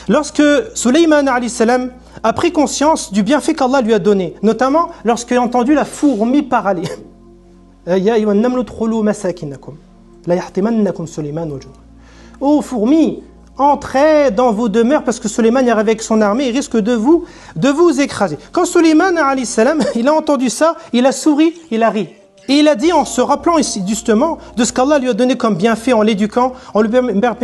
Lorsque Sulayman alayhi salam a pris conscience du bienfait qu'Allah lui a donné, notamment lorsqu'il a entendu la fourmi parler. Ya ayyuhan namlu udkhulu masakinakum la yahtimannakum Sulayman wa junud. Ô fourmis, entrez dans vos demeures parce que Sulayman est arrivé avec son armée, il risque de vous écraser. Quand Sulayman alayhi salam, il a entendu ça, il a souri, il a ri. Et il a dit, en se rappelant ici justement de ce qu'Allah lui a donné comme bienfait en l'éduquant, en lui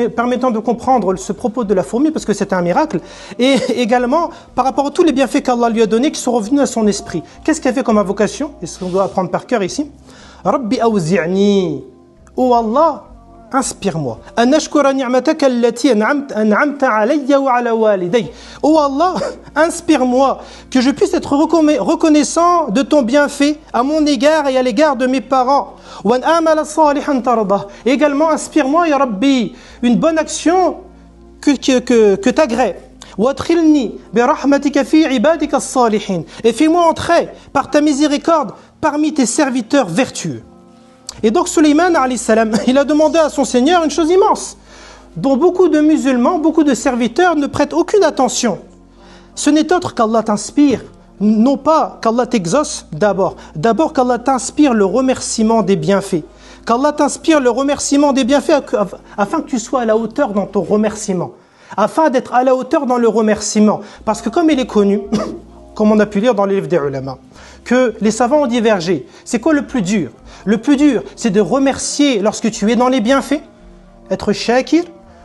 permettant de comprendre ce propos de la fourmi, parce que c'est un miracle, et également par rapport à tous les bienfaits qu'Allah lui a donnés qui sont revenus à son esprit. Qu'est-ce qu'il a fait comme invocation? Et ce qu'on doit apprendre par cœur ici. Rabbi awzi'ni, ô Allah, inspire-moi. An ashkura ni'mataka allati an'amta alayya wa ala waliday. Oh Allah, inspire-moi que je puisse être reconnaissant de ton bienfait à mon égard et à l'égard de mes parents. Wa an amala salihan tardah. Également inspire-moi ya Rabbi une bonne action que t'agrées. Wadkhilni bi rahmatika fi ibadika as-salihin. Et fais-moi entrer par ta miséricorde parmi tes serviteurs vertueux. Et donc Sulayman alayhi salam, il a demandé à son Seigneur une chose immense, dont beaucoup de musulmans, beaucoup de serviteurs ne prêtent aucune attention. Ce n'est autre qu'Allah t'inspire, non pas qu'Allah t'exauce d'abord qu'Allah t'inspire le remerciement des bienfaits, qu'Allah t'inspire le remerciement des bienfaits afin que tu sois à la hauteur dans ton remerciement, afin d'être à la hauteur dans le remerciement. Parce que comme il est connu, comme on a pu lire dans les livres des ulama, que les savants ont divergé. C'est quoi le plus dur? Le plus dur, c'est de remercier lorsque tu es dans les bienfaits, être shakir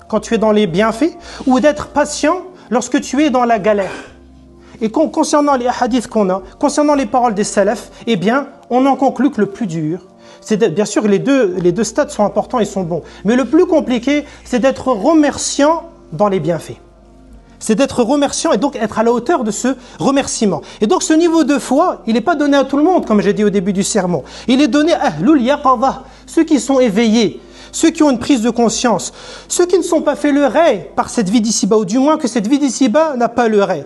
quand tu es dans les bienfaits, ou d'être patient lorsque tu es dans la galère. Et concernant les hadiths qu'on a, concernant les paroles des salafs, eh bien, on en conclut que le plus dur, bien sûr les deux stades sont importants et sont bons, mais le plus compliqué, c'est d'être remerciant dans les bienfaits. C'est d'être remerciant et donc être à la hauteur de ce remerciement. Et donc ce niveau de foi, il n'est pas donné à tout le monde, comme j'ai dit au début du sermon. Il est donné à ahlul yaqadha, ceux qui sont éveillés, ceux qui ont une prise de conscience, ceux qui ne sont pas fait le ray par cette vie d'ici-bas, ou du moins que cette vie d'ici-bas n'a pas le ray,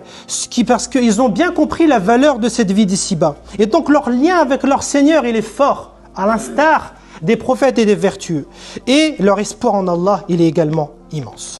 parce qu'ils ont bien compris la valeur de cette vie d'ici-bas. Et donc leur lien avec leur Seigneur, il est fort, à l'instar des prophètes et des vertueux. Et leur espoir en Allah, il est également immense.